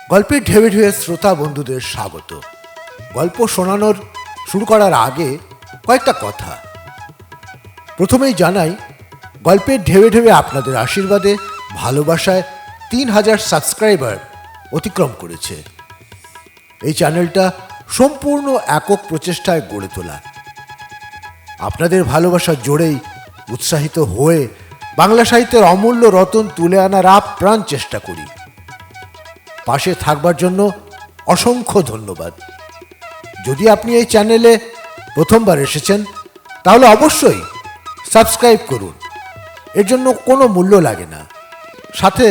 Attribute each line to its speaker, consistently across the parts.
Speaker 1: গল্পের ঢেবে ঢেবে শ্রোতা বন্ধুদের স্বাগত। গল্প শোনানোর শুরু করার আগে কয়েকটা কথা। প্রথমেই জানাই, গল্পের ঢেবে ঢেবে আপনাদের আশীর্বাদে ভালোবাসায় ৩,০০০ সাবস্ক্রাইবার অতিক্রম করেছে। এই চ্যানেলটা সম্পূর্ণ একক প্রচেষ্টায় গড়ে তোলা। আপনাদের ভালোবাসার জোরেই উৎসাহিত হয়ে বাংলা সাহিত্যের অমূল্য রতন তুলে আনার আপ্রাণ চেষ্টা করি। পাশে থাকবার জন্য অসংখ্য ধন্যবাদ। যদি আপনি এই চ্যানেলে প্রথমবার এসেছেন তাহলে অবশ্যই সাবস্ক্রাইব করুন। এর জন্য কোনো মূল্য লাগে না। সাথে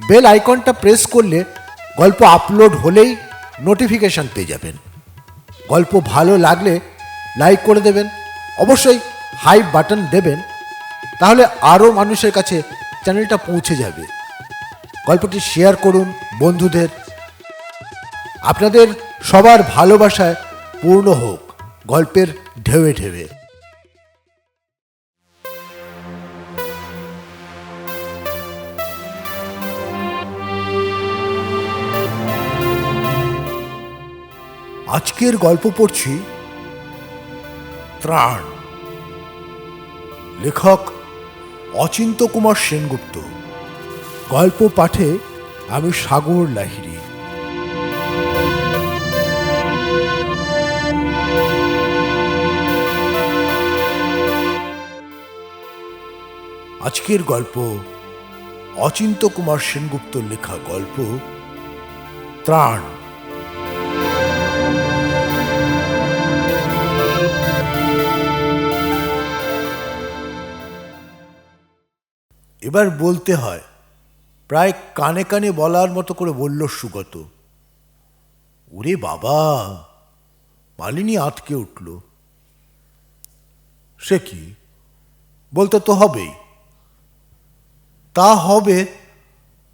Speaker 1: বেল আইকনটা প্রেস করলে গল্প আপলোড হলেই নোটিফিকেশন পেয়ে যাবেন। গল্প ভালো লাগলে লাইক করে দেবেন, অবশ্যই হাইপ বাটন দেবেন, তাহলে আরও মানুষের কাছে চ্যানেলটা পৌঁছে যাবে। গল্পটি শেয়ার করুন বন্ধুদের। আপনাদের সবার ভালোবাসায় পূর্ণ হোক গল্পের ঢেউয়ে ঢেউয়ে। আজকের গল্প পড়ছি ত্রাণ। লেখক অচিন্ত্য কুমার সেনগুপ্ত। গল্প পাঠে আমি সাগর লাহিড়ী। আজকের গল্প অচিন্ত্য কুমার সেনগুপ্তর লেখা গল্প ত্রাণ। এবার বলতে হয়, প্রায় কানে কানে বলার মতো করে বলল সুগত। ওরে বাবা! মালিনী আঁতকে উঠল। সে কি? বলতে তো হবেই। তা হবে,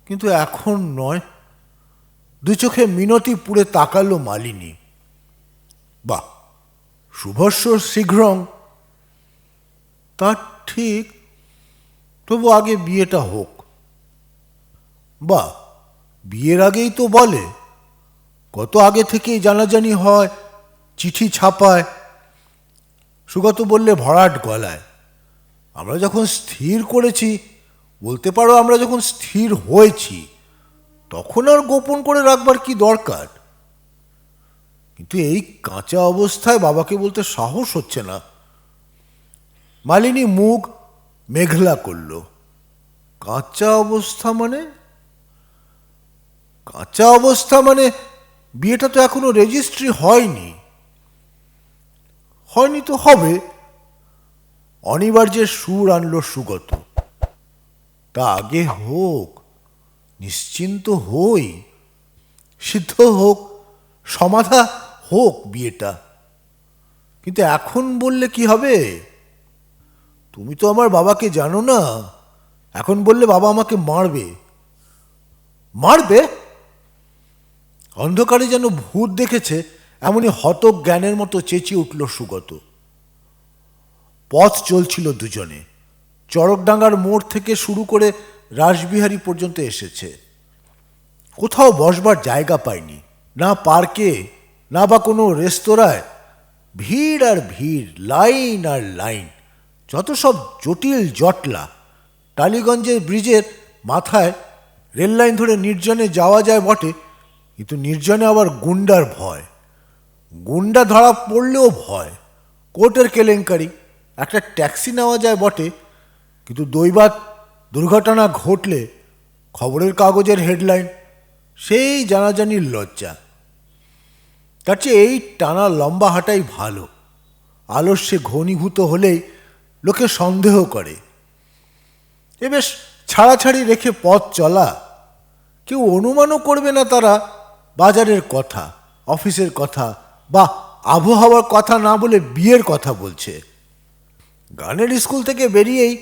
Speaker 1: কিন্তু এখন নয়। দু চোখে মিনতি পুড়ে তাকালো মালিনী। বাহ, শুভস্য শীঘ্রং। তা ঠিক, তবু আগে বিয়েটা হোক। বাহ, বিয়ের আগেই তো বলে। কত আগে থেকেই জানাজানি হয়, চিঠি ছাপায়। সুগত বললে ভরাট গলায়, আমরা যখন স্থির করেছি, বলতে পারো আমরা যখন স্থির হয়েছি, তখন আর গোপন করে রাখবার কি দরকার? কিন্তু এই কাঁচা অবস্থায় বাবাকে বলতে সাহস হচ্ছে না। মালিনী মুখ মেঘলা করল। কাঁচা অবস্থা মানে? কাঁচা অবস্থা মানে বিয়েটা তো এখনো রেজিস্ট্রি হয়নি। হয়নি তো হবে। অনিবার্যের সুর আনলো সুগত। তা আগে হোক, নিশ্চিন্ত হই, সিদ্ধ হোক, সমাধা হোক বিয়েটা। কিন্তু এখন বললে কি হবে? তুমি তো আমার বাবাকে জানো না। এখন বললে বাবা আমাকে মারবে। মারবে? অন্ধকারে যেন ভূত দেখেছে এমনই হতক জ্ঞানের মতো চেঁচিয়ে উঠল সুগত। পথ চলছিল দুজনে। চড়কডাঙ্গার মোড় থেকে শুরু করে রাসবিহারী পর্যন্ত এসেছে। কোথাও বসবার জায়গা পায়নি, না পার্কে, না বা কোনো রেস্তোরাঁয়। ভিড় আর ভিড়, লাইন আর লাইন, যত সব জটিল জটলা। টালিগঞ্জের ব্রিজের মাথায় রেললাইন ধরে নির্জনে যাওয়া যায় বটে, কিন্তু নির্জনে আবার গুন্ডার ভয়। গুন্ডা ধরা পড়লেও ভয়। কোর্টের কেলেঙ্কারি। একটা ট্যাক্সি নেওয়া যায় বটে, কিন্তু দৈবাৎ দুর্ঘটনা ঘটলে খবরের কাগজের হেডলাইন, সেই জানাজানির লজ্জা। তার চেয়ে এই টানা লম্বা হাঁটাই ভালো। আলস্যে ঘনীভূত হলেই লোকে সন্দেহ করে। এ বেশ ছাড়াছাড়ি রেখে পথ চলা। কেউ অনুমানও করবে না তারা বাজারের কথা, অফিসের কথা বা আবহাওয়ার কথা না বলে বিয়ের কথা বলছে। গানের স্কুল থেকে বেরিয়েই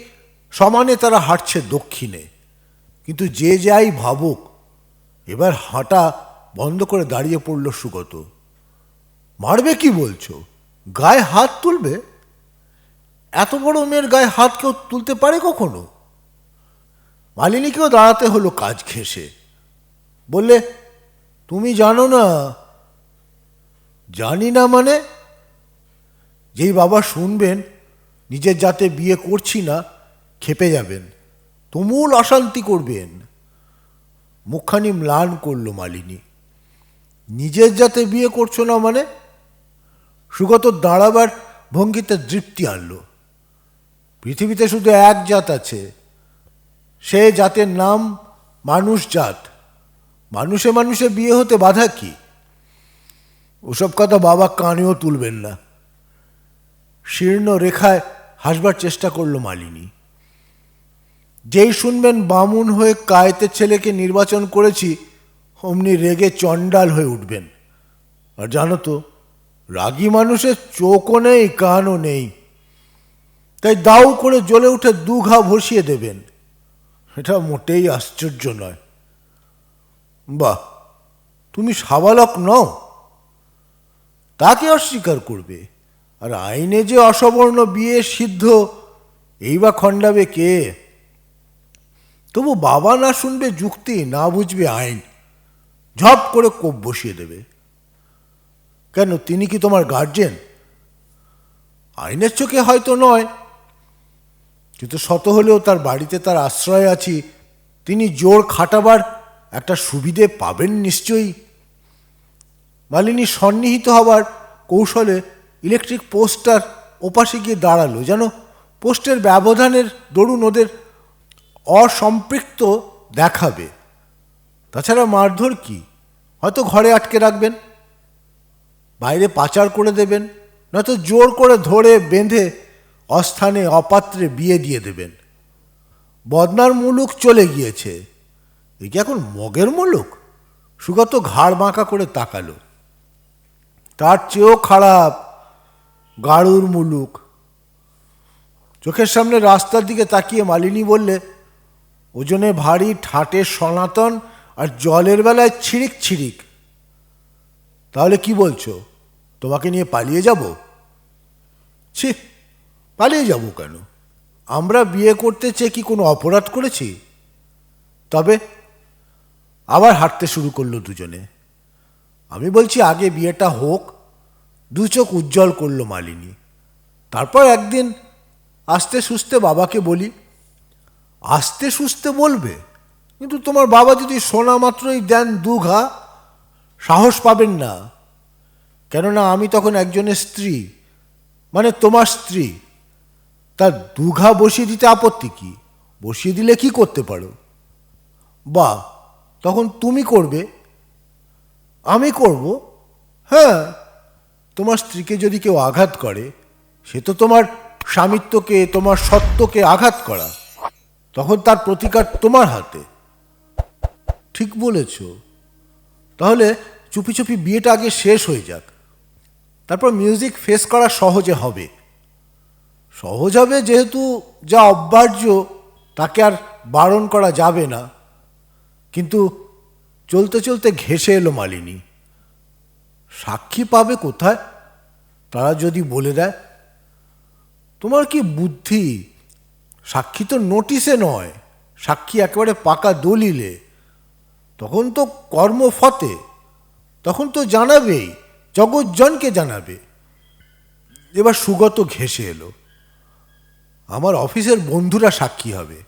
Speaker 1: সমানে তারা হাঁটছে দক্ষিণে। কিন্তু যে যাই ভাবুক, এবার হাঁটা বন্ধ করে দাঁড়িয়ে পড়ল সুগত। মারবে কি বলছো? গায়ে হাত তুলবে? এত বড় মেয়ের গায়ে হাত কেউ তুলতে পারে কখনো? মালিনীকেও দাঁড়াতে হলো কাজ ঘেঁষে। বললে, তুমি জানো না? জানি না মানে? যেই বাবা শুনবেন নিজের জাতে বিয়ে করছি না, খেপে যাবেন, তুমুল অশান্তি করবেন। মুখখানি ম্লান করল মালিনী। নিজের জাতে বিয়ে করছো না মানে? সুগত দাঁড়াবার ভঙ্গিতে দৃপ্তি আনল। পৃথিবীতে শুধু এক জাত আছে, সে জাতের নাম মানুষ জাত। মানুষে মানুষে বিয়ে হতে বাধা কি? ওসব কথা বাবা কানেও তুলবেন না। শীর্ণ রেখায় হাসবার চেষ্টা করল মালিনী। যেই শুনবেন বামুন হয়ে কায়েতের ছেলেকে নির্বাচন করেছি, অমনি রেগে চণ্ডাল হয়ে উঠবেন। আর জানো তো, রাগী মানুষের চোখও নেই, কানও নেই, তাই দাউ করে জ্বলে উঠে দু ঘা ভসিয়ে দেবেন। এটা মোটেই আশ্চর্য নয়। বাহ, তুমি সাবালক নও, তাকে অস্বীকার করবে? আর আইনে যে অসবর্ণ বিয়ে সিদ্ধ, এই বা খণ্ডাবে কে? তবু বাবা না শুনবে যুক্তি, না বুঝবে আইন, ঝপ করে কোপ বসিয়ে দেবে। কেন, তিনি কি তোমার গার্জেন? আইনের চোখে হয়তো নয়, কিন্তু শত হলেও তার বাড়িতে তার আশ্রয় আছি, তিনি জোর খাটাবার একটা সুবিধে পাবেন নিশ্চয়ই। মালিনী সন্নিহিত হবার কৌশলে ইলেকট্রিক পোস্টটার ওপাশে গিয়ে দাঁড়ালো, যেন পোস্টের ব্যবধানের দরুন ওদের অসম্পৃক্ত দেখাবে। তাছাড়া মারধর কি? হয়তো ঘরে আটকে রাখবেন, বাইরে পাচার করে দেবেন, নয়তো জোর করে ধরে বেঁধে অস্থানে অপাত্রে বিয়ে দিয়ে দেবেন। বদনার মুলুক চলে গিয়েছে, এ কি এখন মগের মুলুক? সুগত ঘাড় বাঁকা করে তাকালো। তার চেয়েও খারাপ গাড়ুর মুলুক। চোখের সামনে রাস্তার দিকে তাকিয়ে মালিনী বললে, ওজনে ভারী, ঠাটে সনাতন, আর জলের বেলায় ছিরিক ছিরিক। তাহলে কি বলছো, তোমাকে নিয়ে পালিয়ে যাব? ছি, পালিয়ে যাব কেন? আমরা বিয়ে করতে চেয়ে কি কোনো অপরাধ করেছি? তবে আবার হাঁটতে শুরু করলো দুজনে। আমি বলছি আগে বিয়েটা হোক। দু চোখ উজ্জ্বল করলো মালিনী। তারপর একদিন আস্তে সুস্তে বাবাকে বলি। আস্তে সুস্তে বলবে? কিন্তু তোমার বাবা যদি শোনা মাত্রই দেন দু ঘা, সাহস পাবেন না। কেননা আমি তখন একজনের স্ত্রী, মানে তোমার স্ত্রী। তার দু ঘা বসিয়ে দিতে আপত্তি কি? বসিয়ে দিলে কি করতে পারো? বা তখন তুমি করবে? আমি করব? হ্যাঁ, তোমার স্ত্রীকে যদি কেউ আঘাত করে, সে তো তোমার স্বামিত্বকে, তোমার সত্যকে আঘাত করা। তখন তার প্রতিকার তোমার হাতে। ঠিক বলেছ। তাহলে চুপি চুপি বিয়েটা আগে শেষ হয়ে যাক, তারপর মিউজিক ফেস করা সহজে হবে। সহজ হবে যেহেতু যা অব্যাহ্য তাকে আর বারণ করা যাবে না। কিন্তু চলতে চলতে ঘেঁষে এলো মালিনী। সাক্ষী পাবে কোথায়? তারা যদি বলে দেয়। তোমার কি বুদ্ধি! সাক্ষী তো নোটিশে নয়, সাক্ষী একেবারে পাকা দলিলে। তখন তো কর্মফতে, তখন তো জানাবেই, জগৎজনকে জানাবে। এবার সুগত ঘেঁষে এলো। আমার অফিসের বন্ধুরা সাক্ষী হবে।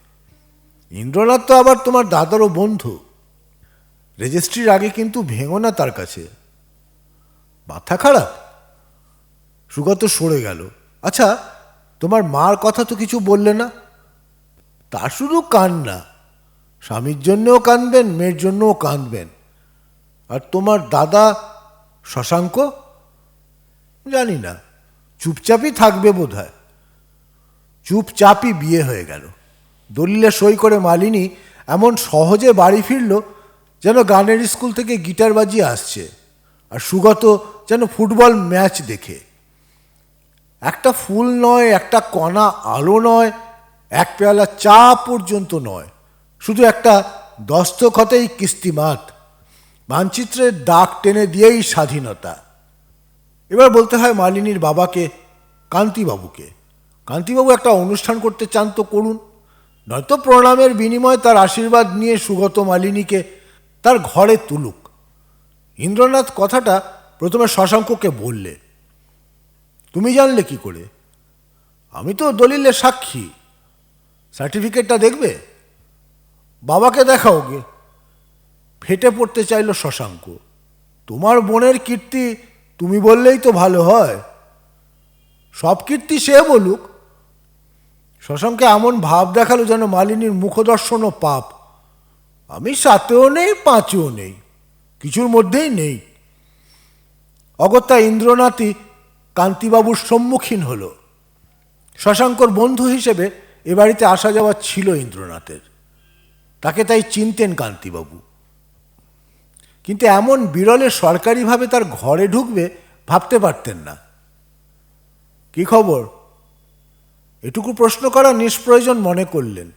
Speaker 1: ইন্দ্রনাথ তো আবার তোমার দাদারও বন্ধু। রেজিস্ট্রির আগে কিন্তু ভেঙো না তার কাছে। মাথা খারাপ? সুগত সরে গেল। আচ্ছা, তোমার মার কথা তো কিছু বললে না? তার শুধু কান্না। স্বামীর জন্যও কাঁদবেন, মেয়ের জন্যও কাঁদবেন। আর তোমার দাদা শশাঙ্ক? জানি না, চুপচাপই থাকবে বোধহয়। চুপচাপই বিয়ে হয়ে গেল। দলিলে সই করে মালিনী এমন সহজে বাড়ি ফিরল যেন গানের স্কুল থেকে গিটার বাজিয়ে আসছে, আর সুগত যেন ফুটবল ম্যাচ দেখে। একটা ফুল নয়, একটা কণা আলো নয়, এক পেয়ালা চা পর্যন্ত নয়, শুধু একটা দস্তখতেই কিস্তিমাত। মানচিত্রের দাগ টেনে দিয়েই স্বাধীনতা। এবার বলতে হয় মালিনীর বাবাকে, কান্তিবাবুকে। কান্তিবাবু একটা অনুষ্ঠান করতে চান তো করুন, নয়তো প্রণামের বিনিময়ে তার আশীর্বাদ নিয়ে সুগত মালিনীকে তার ঘরে তুলুক। ইন্দ্রনাথ কথাটা প্রথমে শশাঙ্ককে বললে। তুমি জানলে কি করে? আমি তো দলিলের সাক্ষী। সার্টিফিকেটটা দেখবে? বাবাকে দেখাও গে। ফেটে পড়তে চাইল শশাঙ্ক। তোমার বোনের কীর্তি তুমি বললেই তো ভালো হয়। সব কীর্তি সে বলুক। শশাঙ্কে এমন ভাব দেখালো যেন মালিনীর মুখদর্শনও পাপ। আমি সাতেও নেই, পাঁচেও নেই, কিছুর মধ্যেই নেই। অগত্যা ইন্দ্রনাথই কান্তিবাবুর সম্মুখীন হল। শশাঙ্কর বন্ধু হিসেবে এ বাড়িতে আসা যাওয়া ছিল ইন্দ্রনাথের। তাকে তাই চিনতেন কান্তিবাবু। কিন্তু এমন বিরলে সরকারিভাবে তার ঘরে ঢুকবে ভাবতে পারতেন না। কি খবর? এটুকু প্রশ্ন করা নিষ্প্রয়োজন মনে করলেন।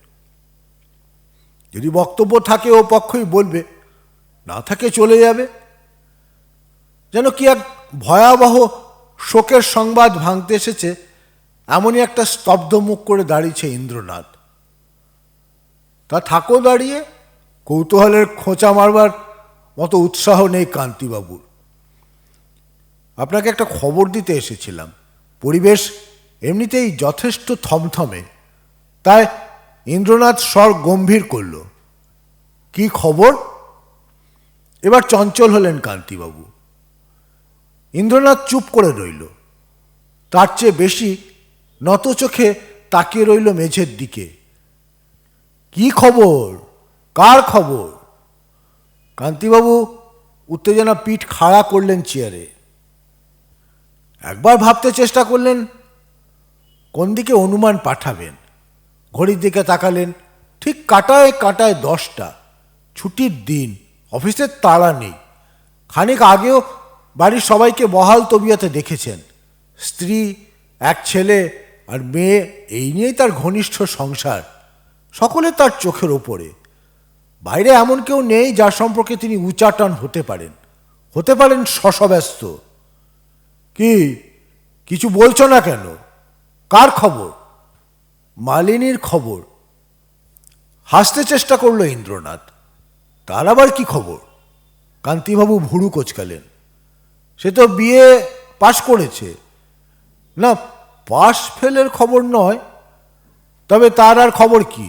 Speaker 1: যদি বক্তব্য থাকে ও পক্ষই বলবে, না থাকে চলে যাবে। যেন কি এক ভয়াবহ শোকের সংবাদ ভাঙতে এসেছে এমনই একটা স্তব্ধ মুখ করে দাঁড়িয়েছে ইন্দ্রনাথ। তা থাকো দাঁড়িয়ে, কৌতূহলের খোঁচা মারবার মতো উৎসাহ নেই কান্তিবাবুর। আপনাকে একটা খবর দিতে এসেছিলাম। পরিবেশ এমনিতেই যথেষ্ট থমথমে, তাই ইন্দ্রনাথ স্বর গম্ভীর করল। কি খবর? এবার চঞ্চল হলেন কান্তিবাবু। ইন্দ্রনাথ চুপ করে রইল। তার চেয়ে বেশি নত চোখে তাকিয়ে রইল মেঝের দিকে। কি খবর? কার খবর? কান্তিবাবু উত্তেজনা পিঠ খাড়া করলেন চেয়ারে। একবার ভাবতে চেষ্টা করলেন কোন দিকে অনুমান পাঠাবেন। ঘড়ির দিকে তাকালেন। ঠিক কাটায় কাটায় 10টা। ছুটির দিন, অফিসের তাড়া নেই। খানিক আগেও বাড়ির সবাইকে বহাল তবিয়তে দেখেছেন। স্ত্রী, এক ছেলে আর মেয়ে, এই নিয়েই তার ঘনিষ্ঠ সংসার। সকলে তার চোখের ওপরে। বাইরে এমন কেউ নেই যার সম্পর্কে তিনি উচাটন হতে পারেন। হতে পারেন শশব্যস্ত। কি, কিছু বলছো না কেন? কার খবর? মালিনীর খবর। হাসতে চেষ্টা করল ইন্দ্রনাথ। তার আবার কি খবর? কান্তিবাবু ভুরু কোচকালেন। সে তো বিয়ে পাশ করেছে। না, পাশ ফেলের খবর নয়। তবে তার আর খবর কি?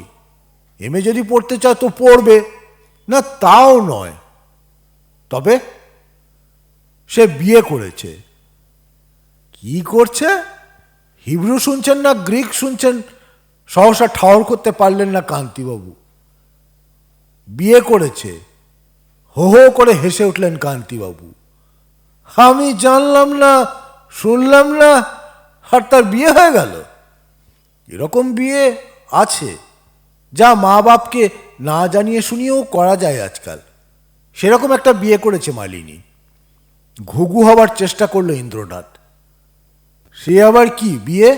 Speaker 1: এমএ যদি পড়তে চায় তো পড়বে। না, তাও নয়। তবে সে বিয়ে করেছে। কি করছে? হিব্রু শুনছেন না গ্রিক শুনছেন সহসা ঠাওর করতে পারলেন না কান্তিবাবু। বিয়ে করেছে। হো হো করে হেসে উঠলেন কান্তিবাবু। আমি জানলাম না, শুনলাম না, আর তার বিয়ে হয়ে গেল? এরকম বিয়ে আছে যা মা বাপকে না জানিয়ে শুনিয়েও করা যায় আজকাল। সেরকম একটা বিয়ে করেছে মালিনী। ঘুঘু হবার চেষ্টা করলো ইন্দ্রনাথ। সে আবার কি বিয়ে?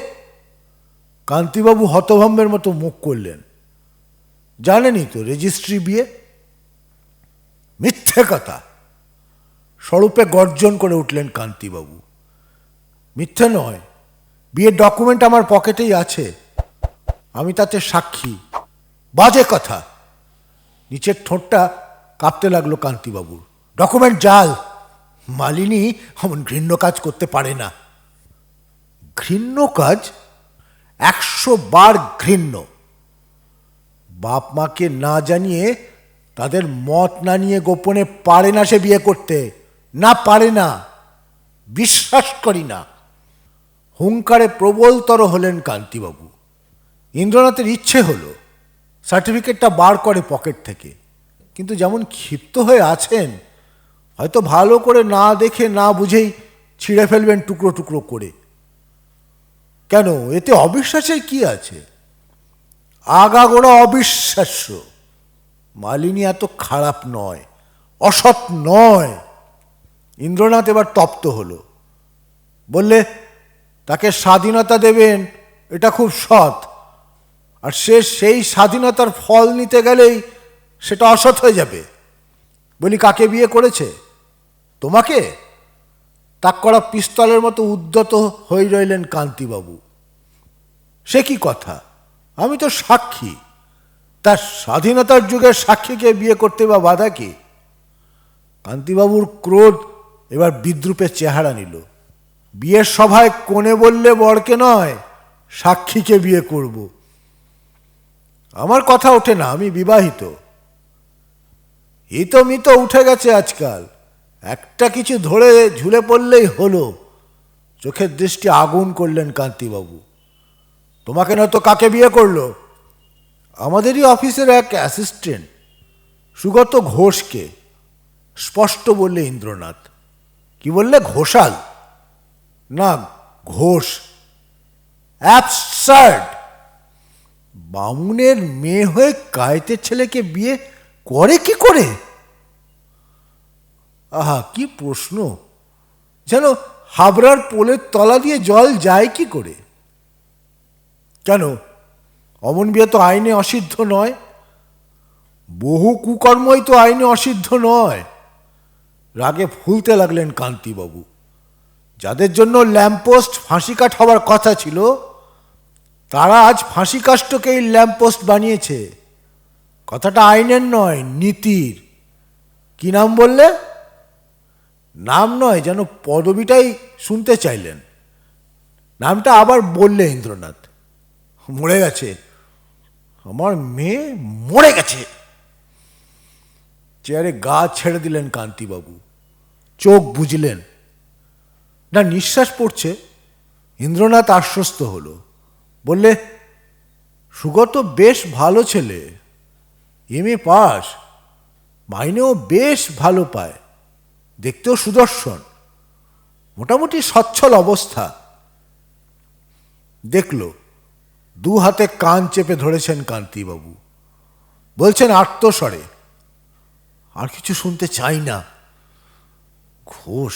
Speaker 1: কান্তিবাবু হতভম্বের মতো মুখ করলেন। জানেনই তো, রেজিস্ট্রি বিয়ে। মিথ্যে কথা! স্বরূপে গর্জন করে উঠলেন কান্তিবাবু। মিথ্যে নয়, বিয়ের ডকুমেন্ট আমার পকেটেই আছে। আমি তাতে সাক্ষী। বাজে কথা! নিচের ঠোঁটটা কাঁপতে লাগলো কান্তিবাবুর। ডকুমেন্ট জাল। মালিনী এমন ঘৃণ্য কাজ করতে পারে না। ঘৃণ্য কাজ? 100 বার ঘৃণ্য। বাপ মাকে না জানিয়ে, তাদের মত না নিয়ে গোপনে পারে না সে বিয়ে করতে। না, পারে না। বিশ্বাস করি না। হুঙ্কারে প্রবলতর হলেন কান্তিবাবু। ইন্দ্রনাথের ইচ্ছে হলো সার্টিফিকেটটা বার করে পকেট থেকে। কিন্তু যেমন ক্ষিপ্ত হয়ে আছেন, হয়তো ভালো করে না দেখে না বুঝেই ছিঁড়ে ফেলবেন টুকরো টুকরো করে। কেন, এতে অবিশ্বাসের কি আছে? আগাগোড়া অবিশ্বাস্য। মালিনী এত খারাপ নয়, অসৎ নয়। ইন্দ্রনাথ এবার তপ্ত হলো। বললে, তাকে স্বাধীনতা দেবেন, এটা খুব সৎ। আর সে সেই স্বাধীনতার ফল নিতে গেলেই সেটা অসৎ হয়ে যাবে। বলি, কাকে বিয়ে করেছে? তোমাকে? তাক করা পিস্তলের মতো উদ্যত হয়ে রইলেন কান্তিবাবু। সে কি কথা? আমি তো সাক্ষী। তার স্বাধীনতার যুগের সাক্ষীকে বিয়ে করতে বা বাধা কি? কান্তিবাবুর ক্রোধ এবার বিদ্রুপের চেহারা নিল। বিয়ের সভায় কোণে বললে বরকে নয়, সাক্ষীকে বিয়ে করব। আমার কথা ওঠে না, আমি বিবাহিত। হিত মিত উঠে গেছে আজকাল, একটা কিছু ধরে ঝুলে পড়লেই হলো। চোখের দৃষ্টি আগুন করলেন কান্তিবাবু। তোমাকে নয়তো কাকে বিয়ে করলো? আমাদেরই অফিসের এক অ্যাসিস্ট্যান্ট সুগত ঘোষকে, স্পষ্ট বললে ইন্দ্রনাথ। কি বললে? ঘোষাল না, ঘোষ। অ্যাবসার্ড! বামুনের মেয়ে হয়ে কায়েতের ছেলেকে বিয়ে করে কি করে? আহা, কি প্রশ্ন! যেন হাবড়ার পোলের তলা দিয়ে জল যায় কি করে? কেন, অমন বিয়ে তো আইনে অসিদ্ধ নয়। বহু কুকর্মই তো আইনে অসিদ্ধ নয়। রাগে ফুলতে লাগলেন কান্তিবাবু। যাদের জন্য ল্যাম্পপোস্ট ফাঁসিকাঠ হওয়ার কথা ছিল, তারা আজ ফাঁসি কাষ্ঠকেই ল্যাম্পপোস্ট বানিয়েছে। কথাটা আইনের নয়, নীতির। কি নাম বললে? নাম নয়, যেন পদবিটাই শুনতে চাইলেন। নামটা আবার বললে ইন্দ্রনাথ। মরে গেছে, আমার মেয়ে মরে গেছে। চেয়ারে গা ছেড়ে দিলেন কান্তিবাবু। চোখ বুঝলেন না, নিঃশ্বাস পড়ছে। ইন্দ্রনাথ আশ্বস্ত হলো, বললে, সুগত বেশ ভালো ছেলে, এমএ পাস, মাইনেও বেশ ভালো পায়, দেখতেও সুদর্শন, মোটামুটি সচ্ছল অবস্থা। দেখল, দু হাতে কান চেপে ধরেছেন কান্তিবাবু। বলছেন আর্তস্বরে, আর কিছু শুনতে চাই না। ঘোষ,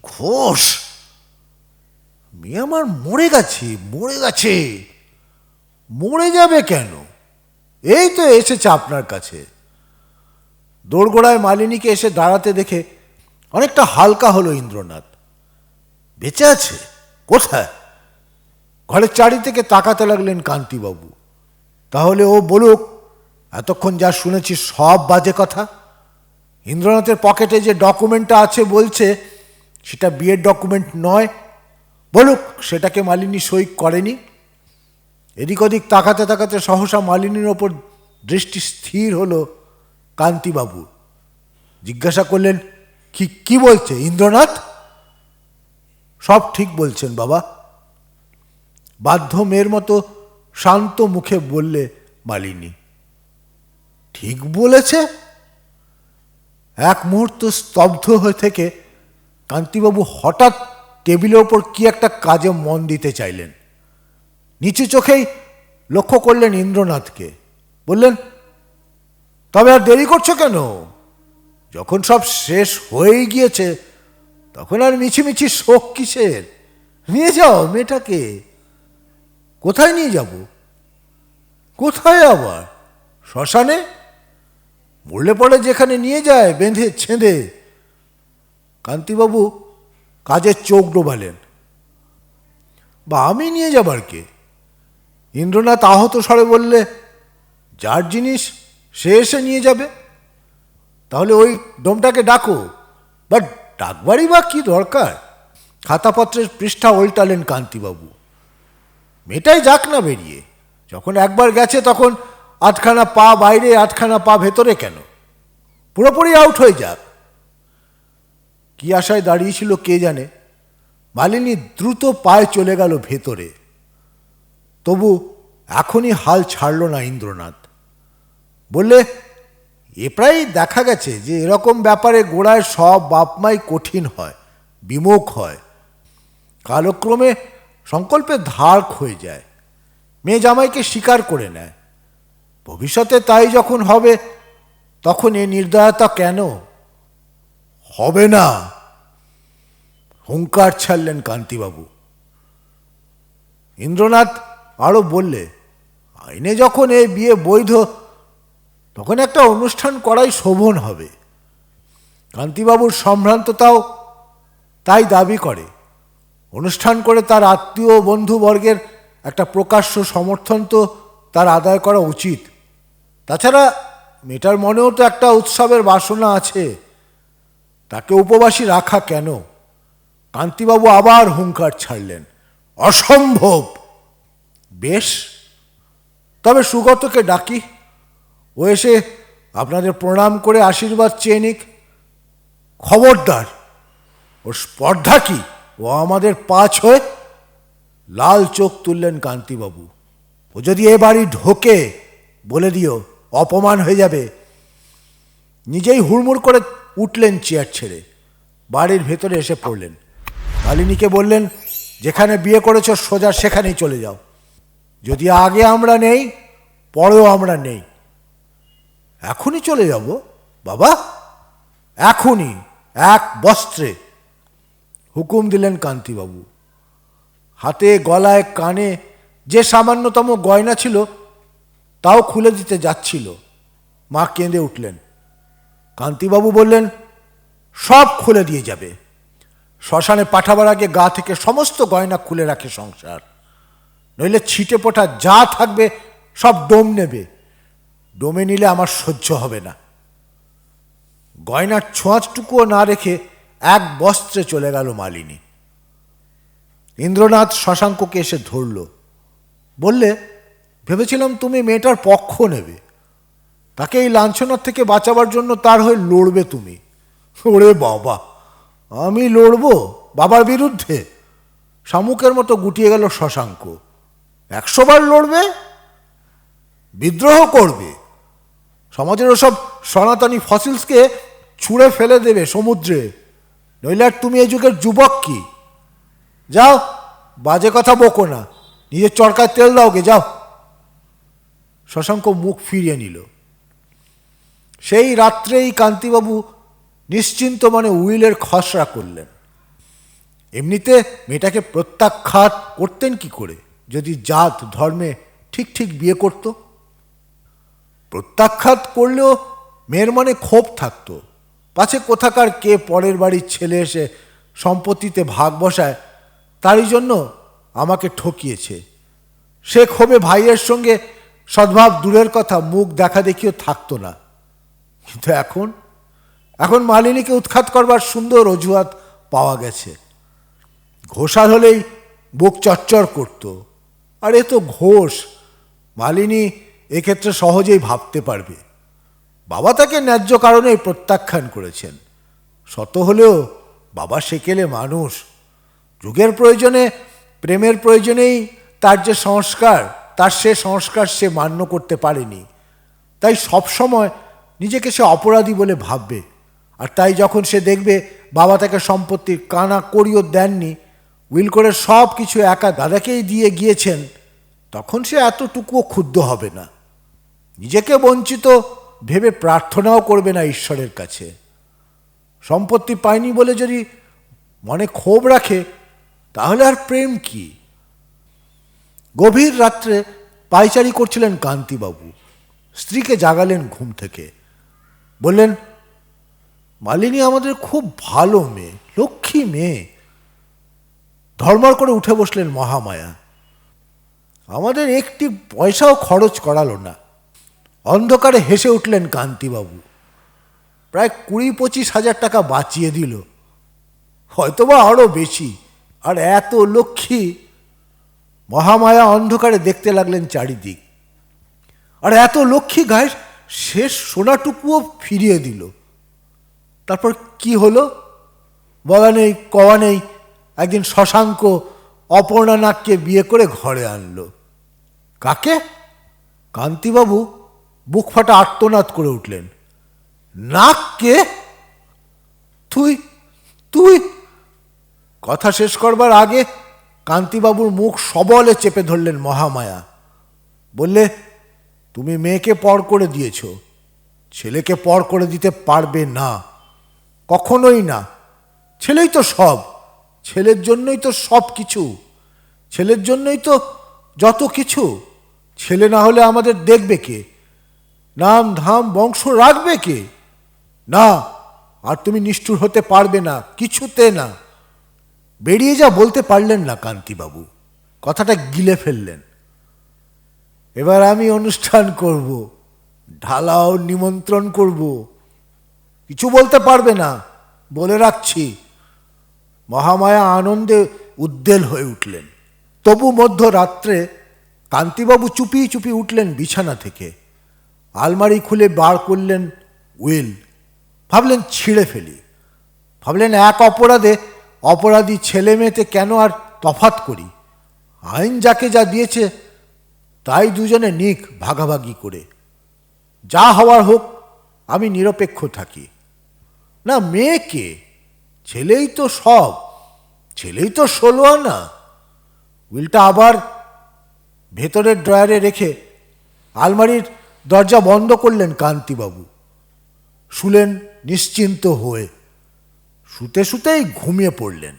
Speaker 1: ঘোষ! মেয়ে আমার মরে গেছে, মরে গেছে। মরে যাবে কেন? এই তো এসেছে আপনার কাছে। দোরগোড়ায় মালিনীকে এসে দাঁড়াতে দেখে অনেকটা হালকা হলো ইন্দ্রনাথ। বেঁচে আছে? কোথায়? ঘরের চারি থেকে তাকাতে লাগলেন কান্তিবাবু। তাহলে ও বলুক, এতক্ষণ যা শুনেছি সব বাজে কথা। ইন্দ্রনাথের পকেটে যে ডকুমেন্টটা আছে বলছে সেটা বিয়ের ডকুমেন্ট নয়। বলুক সেটাকে মালিনী সই করেনি। এদিক ওদিক তাকাতে তাকাতে সহসা মালিনীর ওপর দৃষ্টি স্থির হলো কান্তিবাবু। জিজ্ঞাসা করলেন, কি কি বলছে ইন্দ্রনাথ? সব ঠিক বলছেন বাবা, বাধ্য মেয়ের মতো শান্ত মুখে বললে মালিনী। ঠিক বলেছে? এক মুহূর্ত স্তব্ধ হয়ে থেকে কান্তিবাবু হঠাৎ টেবিলের ওপর কি একটা কাজে মন দিতে চাইলেন। নিচু চোখেই লক্ষ্য করলেন ইন্দ্রনাথকে। বললেন, তবে আর দেরি করছো কেন? যখন সব শেষ হয়েই গিয়েছে তখন আর মিছিমিছি শোক কিসের? নিয়ে যাও মেয়েটাকে। কোথায় নিয়ে যাব? কোথায় আবার? শ্মশানে? মরলে পরে যেখানে নিয়ে যায় বেঁধে ছেঁধে। কান্তিবাবু কাজের চোখ ডোবালেন। বা আমি নিয়ে যাবার কে? ইন্দ্রনাথ আহত স্বরে বললে, যার জিনিস সে এসে নিয়ে যাবে। তাহলে ওই ডোমটাকে ডাকো। বাট ডাকবারই বা কি দরকার? খাতাপত্রের পৃষ্ঠা উল্টালেন কান্তিবাবু। মেয়েটাই যাক না বেরিয়ে। যখন একবার গেছে তখন আধখানা পা বাইরে, আধখানা পা ভেতরে কেন? পুরোপুরি আউট হয়ে যাক। কি আশায় দাঁড়িয়েছিল কে জানে। মালিনী দ্রুত পায়ে চলে গেল ভেতরে। তবু এখনই হাল ছাড়ল না ইন্দ্রনাথ। বললে, এ প্রায় দেখা গেছে যে এরকম ব্যাপারে গোড়ায় সব বাপমাই কঠিন হয়, বিমুখ হয়। কালক্রমে সংকল্পের ধার হয়ে যায়, মেয়ে জামাইকে স্বীকার করে নেয়। ভবিষ্যতে তাই যখন হবে তখন এ নির্দয়তা কেন? হবে না। হুঙ্কার ছাড়লেন কান্তিবাবু। ইন্দ্রনাথ আরো বললে, আইনে যখন এই বিয়ে বৈধ তখন একটা অনুষ্ঠান করাই শোভন হবে। কান্তিবাবুর সম্ভ্রান্ততাও তাই দাবি করে। অনুষ্ঠান করে তার আত্মীয় বন্ধুবর্গের একটা প্রকাশ্য সমর্থন তো তার আদায় করা উচিত। তাছাড়া মেয়েটার মনেও তো একটা উৎসবের বাসনা আছে। তাকে উপবাসী রাখা কেন? কান্তিবাবু আবার হুঙ্কার ছাড়লেন, অসম্ভব। বেশ, তবে সুগতকে ডাকি, ও এসে আপনাদের প্রণাম করে আশীর্বাদ চেয়ে নিক। খবরদার, ওর স্পর্ধা কি ও আমাদের পাঁচ হয়ে? লাল চোখ তুললেন কান্তিবাবু। ও যদি এ বাড়ি ঢোকে বলে দিও অপমান হয়ে যাবে। নিজেই হুড়মুড় করে উঠলেন চেয়ার ছেড়ে, বাড়ির ভেতরে এসে পড়লেন। মালিনীকে বললেন, যেখানে বিয়ে করেছ সোজা সেখানেই চলে যাও। যদি আগে আমরা নেই, পরেও আমরা নেই। এখনই চলে যাব বাবা, এখনই, এক বস্ত্রে, হুকুম দিলেন কান্তিবাবু। হাতে গলায় কানে যে সামান্যতম গয়না ছিল তাও খুলে দিতে যাচ্ছিল। মা কেঁদে উঠলেন। কান্তিবাবু বললেন, সব খুলে দিয়ে যাবে। শ্মশানে পাঠাবার আগে গা থেকে সমস্ত গয়না খুলে রাখে সংসার, নইলে ছিটে পোটা যা থাকবে সব ডোম নেবে। ডোমে নিলে আমার সহ্য হবে না। গয়নার ছোঁয়াচটুকুও না রেখে এক বস্ত্রে চলে গেল মালিনী। ইন্দ্রনাথ শশাঙ্ককে এসে ধরল, বললে, ভেবেছিলাম তুমি মেয়েটার পক্ষ নেবে, তাকে এই লাঞ্ছনার থেকে বাঁচাবার জন্য তার হয়ে লড়বে তুমি। ওরে বাবা, আমি লড়বো বাবার বিরুদ্ধে? শামুকের মতো গুটিয়ে গেল শশাঙ্ক। 100 বার লড়বে, বিদ্রোহ করবে, সমাজের ওসব সনাতনী ফসিলসকে ছুঁড়ে ফেলে দেবে সমুদ্রে। নইলে আর তুমি এই যুগের যুবক কি? যাও, বাজে কথা বকো না, নিজের চরকায় তেল দাও গে, যাও। শশাঙ্ক মুখ ফিরিয়ে নিল। সেই রাত্রেই কান্তিবাবু নিশ্চিন্ত মনে উইলের খসড়া করলেন। এমনিতে মেয়েটাকে প্রত্যাখ্যাত করতেন কি করে যদি জাত ধর্মে ঠিক ঠিক বিয়ে করত? প্রত্যাখ্যাত করলেও মেয়ের মনে ক্ষোভ থাকতো, পাছে কোথাকার কে পরের বাড়ির ছেলে এসে সম্পত্তিতে ভাগ বসায়, তারই জন্য আমাকে ঠকিয়েছে। সে ক্ষোভে ভাইয়ের সঙ্গে সদ্ভাব দূরের কথা, মুখ দেখা দেখিও থাকতো না। কিন্তু এখন মালিনীকে উৎখাত করবার সুন্দর অজুহাত পাওয়া গেছে। ঘোষাল হলেই বুক চচ্চর করত। আর এ তো ঘোষ, মালিনী এক্ষেত্রে সহজেই ভাবতে পারবে। বাবা তাকে ন্যায্য কারণেই প্রত্যাখ্যান করেছেন। শত হলেও বাবা সেকেলে মানুষ। যুগের প্রয়োজনে, প্রেমের প্রয়োজনেই তার যে সংস্কার, তার সে সংস্কার সে মান্য করতে পারেনি। তাই সবসময় নিজেকে সে অপরাধী বলে ভাববে। আর তাই যখন সে দেখবে বাবা তাকে সম্পত্তির কানা করিও দেননি, উইল করে সব কিছু একা দাদাকেই দিয়ে গিয়েছেন, তখন সে এতটুকুও ক্ষুব্ধ হবে না। নিজেকে বঞ্চিত ভেবে প্রার্থনাও করবে না ঈশ্বরের কাছে। সম্পত্তি পায়নি বলে যদি মনে ক্ষোভ রাখে, তাহলে আর প্রেম কি? গভীর রাত্রে পায়চারি করছিলেন কান্তিবাবু। স্ত্রীকে জাগালেন ঘুম থেকে, বললেন, মালিনী আমাদের খুব ভালো মেয়ে, লক্ষ্মী মেয়ে। ধর্মর করে উঠে বসলেন মহামায়া। আমাদের একটি পয়সাও খরচ করালো না। অন্ধকারে হেসে উঠলেন কান্তিবাবু। প্রায় 20-25 হাজার টাকা বাঁচিয়ে দিল, হয়তোবা আরও বেশি। আর এত লক্ষ্মী! মহামায়া অন্ধকারে দেখতে লাগলেন চারিদিক। আর এত লক্ষ্মী গায়ে শেষ সোনাটুকুও ফিরিয়ে দিল। তারপর কি হলো বলা নেই, কওয়া নেই। একদিন শশাঙ্ক অপর্ণা নাককে বিয়ে করে ঘরে আনলো। কাকে? কান্তিবাবু বুক ফাটা আর্তনাদ করে উঠলেন। নাককে? তুই তুই কথা শেষ করবার আগে কান্তিবাবুর মুখ সবলে চেপে ধরলেন মহামায়া। বললে, তুমি মেয়েকে পর করে দিয়েছ, ছেলেকে পর করে দিতে পারবে না, কখনোই না। ছেলেই তো সব, ছেলের জন্যই তো সব কিছু, ছেলের জন্যই তো যত কিছু। ছেলে না হলে আমাদের দেখবে কে? নাম ধাম বংশ রাখবে কে? না, আর তুমি নিষ্ঠুর হতে পারবে না, কিছুতে না। বেরিয়ে যা বলতে পারলেন না কান্তিবাবু, কথাটা গিলে ফেললেন। এবার আমি অনুষ্ঠান করব, ঢালাও নিমন্ত্রণ করব, কিছু বলতে পারবে না। বলে রাখছি। মহামায়া আনন্দে উদ্বেল হয়ে উঠলেন। তবু মধ্যরাত্রে কান্তিবাবু চুপি চুপি উঠলেন বিছানা থেকে। আলমারি খুলে বার করলেন উইল। ভাবলেন ছিঁড়ে ফেলি। ভাবলেন এক অপরাধে অপরাধী ছেলে মেয়েতে কেন আর তফাত করি। আইন যাকে যা দিয়েছে তাই দুজনে নিক ভাগাভাগি করে। যা হওয়ার হোক, আমি নিরপেক্ষ থাকি। না মেয়েকে, ছেলেই তো সব, ছেলেই তো 16 আনা। উইলটা আবার ভেতরের ড্রয়ারে রেখে আলমারির দরজা বন্ধ করলেন কান্তিবাবু। শুলেন নিশ্চিন্ত হয়ে। শুতে শুতেই ঘুমিয়ে পড়লেন।